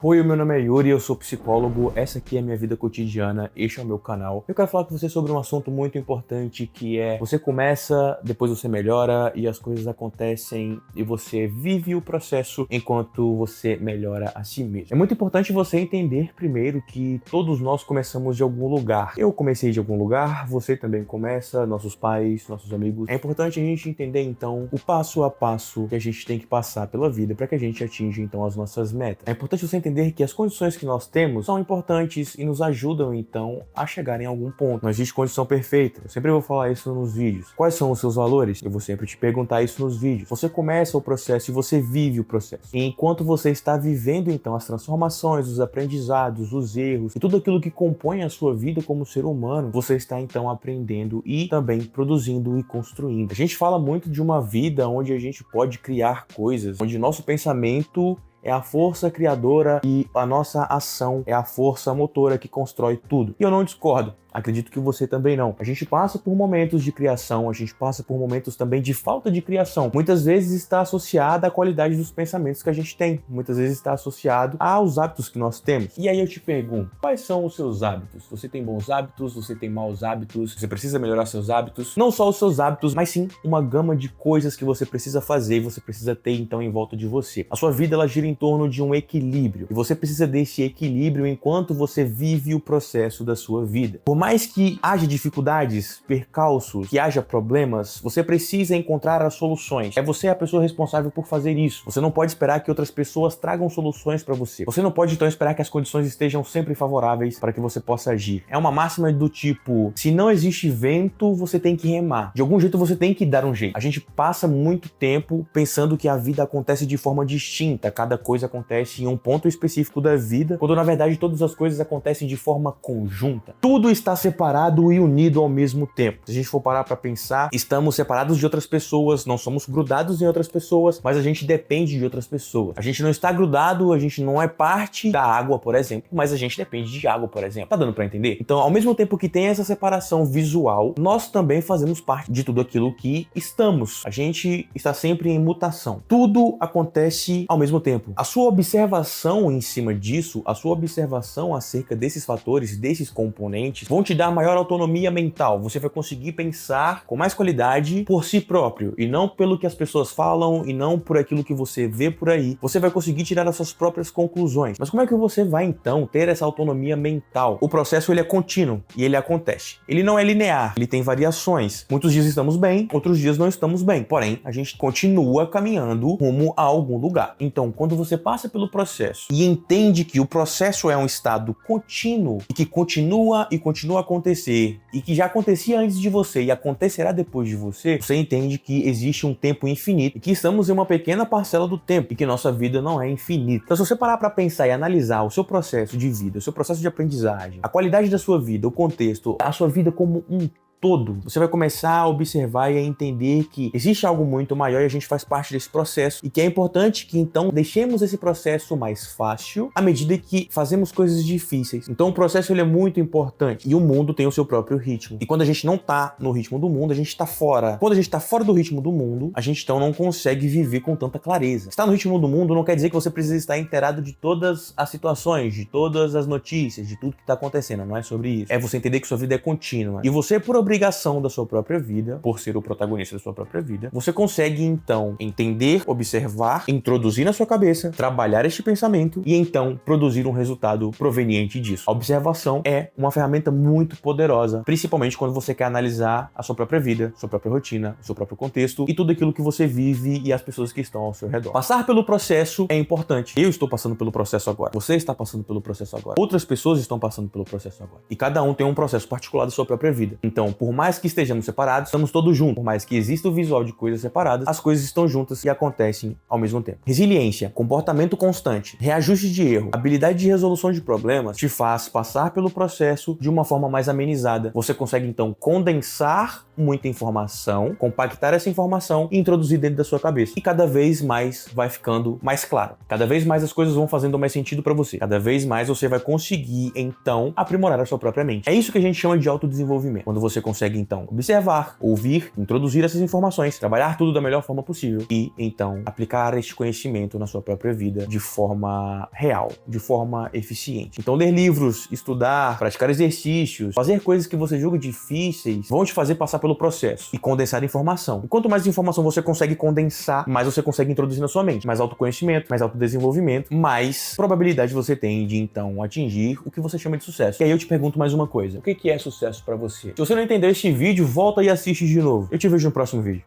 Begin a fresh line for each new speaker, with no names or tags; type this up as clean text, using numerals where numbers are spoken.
Oi, meu nome é Yuri, eu sou psicólogo, essa aqui é a minha vida cotidiana, este é o meu canal. Eu quero falar com você sobre um assunto muito importante que é você começa, depois você melhora e as coisas acontecem e você vive o processo enquanto você melhora a si mesmo. É muito importante você entender primeiro que todos nós começamos de algum lugar. Eu comecei de algum lugar, você também começa, nossos pais, nossos amigos. É importante a gente entender então o passo a passo que a gente tem que passar pela vida para que a gente atinja então as nossas metas. É importante você entender que as condições que nós temos são importantes e nos ajudam então a chegar em algum ponto. Não existe condição perfeita. Eu sempre vou falar isso nos vídeos. Quais são os seus valores? Eu vou sempre te perguntar isso nos vídeos. Você começa o processo e você vive o processo. E enquanto você está vivendo então as transformações, os aprendizados, os erros e tudo aquilo que compõe a sua vida como ser humano, você está então aprendendo e também produzindo e construindo. A gente fala muito de uma vida onde a gente pode criar coisas, onde nosso pensamento é a força criadora e a nossa ação é a força motora que constrói tudo. E eu não discordo. Acredito que você também não. A gente passa por momentos de criação, a gente passa por momentos também de falta de criação. Muitas vezes está associada à qualidade dos pensamentos que a gente tem. Muitas vezes está associado aos hábitos que nós temos. E aí eu te pergunto, quais são os seus hábitos? Você tem bons hábitos? Você tem maus hábitos? Você precisa melhorar seus hábitos? Não só os seus hábitos, mas sim uma gama de coisas que você precisa fazer e você precisa ter então em volta de você. A sua vida ela gira em torno de um equilíbrio. E você precisa desse equilíbrio enquanto você vive o processo da sua vida. Por mais que haja dificuldades, percalços, que haja problemas, você precisa encontrar as soluções. É você a pessoa responsável por fazer isso. Você não pode esperar que outras pessoas tragam soluções para você. Você não pode então esperar que as condições estejam sempre favoráveis para que você possa agir. É uma máxima do tipo, se não existe vento, você tem que remar. De algum jeito você tem que dar um jeito. A gente passa muito tempo pensando que a vida acontece de forma distinta, cada coisa acontece em um ponto específico da vida, quando na verdade todas as coisas acontecem de forma conjunta. Tudo está separado e unido ao mesmo tempo. Se a gente for parar para pensar, estamos separados de outras pessoas, não somos grudados em outras pessoas, mas a gente depende de outras pessoas. A gente não está grudado, a gente não é parte da água, por exemplo, mas a gente depende de água, por exemplo. Tá dando para entender? Então, ao mesmo tempo que tem essa separação visual, nós também fazemos parte de tudo aquilo que estamos. A gente está sempre em mutação. Tudo acontece ao mesmo tempo. A sua observação em cima disso, a sua observação acerca desses fatores, desses componentes, vão te dar maior autonomia mental. Você vai conseguir pensar com mais qualidade por si próprio e não pelo que as pessoas falam e não por aquilo que você vê por aí. Você vai conseguir tirar as suas próprias conclusões. Mas como é que você vai então ter essa autonomia mental? O processo ele é contínuo e ele acontece. Ele não é linear, ele tem variações. Muitos dias estamos bem, outros dias não estamos bem. Porém, a gente continua caminhando rumo a algum lugar. Então, quando você passa pelo processo e entende que o processo é um estado contínuo e que continua a acontecer e que já acontecia antes de você e acontecerá depois de você, você entende que existe um tempo infinito e que estamos em uma pequena parcela do tempo e que nossa vida não é infinita. Então, se você parar para pensar e analisar o seu processo de vida, o seu processo de aprendizagem, a qualidade da sua vida, o contexto, a sua vida como um todo, você vai começar a observar e a entender que existe algo muito maior e a gente faz parte desse processo e que é importante que então deixemos esse processo mais fácil à medida que fazemos coisas difíceis. Então o processo ele é muito importante e o mundo tem o seu próprio ritmo. E quando a gente não tá no ritmo do mundo, a gente tá fora. Quando a gente tá fora do ritmo do mundo, a gente então não consegue viver com tanta clareza. Estar no ritmo do mundo não quer dizer que você precisa estar inteirado de todas as situações, de todas as notícias, de tudo que tá acontecendo. Não é sobre isso. É você entender que sua vida é contínua. E você, por obrigação da sua própria vida, por ser o protagonista da sua própria vida, você consegue então entender, observar, introduzir na sua cabeça, trabalhar este pensamento e então produzir um resultado proveniente disso. A observação é uma ferramenta muito poderosa, principalmente quando você quer analisar a sua própria vida, sua própria rotina, o seu próprio contexto e tudo aquilo que você vive e as pessoas que estão ao seu redor. Passar pelo processo é importante. Eu estou passando pelo processo agora. Você está passando pelo processo agora. Outras pessoas estão passando pelo processo agora. E cada um tem um processo particular da sua própria vida. Então, por mais que estejamos separados, estamos todos juntos. Por mais que exista o visual de coisas separadas, as coisas estão juntas e acontecem ao mesmo tempo. Resiliência, comportamento constante, reajuste de erro, habilidade de resolução de problemas te faz passar pelo processo de uma forma mais amenizada. Você consegue então condensar muita informação, compactar essa informação e introduzir dentro da sua cabeça. E cada vez mais vai ficando mais claro. Cada vez mais as coisas vão fazendo mais sentido para você. Cada vez mais você vai conseguir, então, aprimorar a sua própria mente. É isso que a gente chama de autodesenvolvimento. Quando você consegue, então, observar, ouvir, introduzir essas informações, trabalhar tudo da melhor forma possível e, então, aplicar este conhecimento na sua própria vida de forma real, de forma eficiente. Então, ler livros, estudar, praticar exercícios, fazer coisas que você julga difíceis, vão te fazer passar pelo processo e condensar informação. E quanto mais informação você consegue condensar, mais você consegue introduzir na sua mente. Mais autoconhecimento, mais autodesenvolvimento, mais probabilidade você tem de, então, atingir o que você chama de sucesso. E aí eu te pergunto mais uma coisa. O que é sucesso pra você? Se você não entendeu este vídeo, volta e assiste de novo. Eu te vejo no próximo vídeo.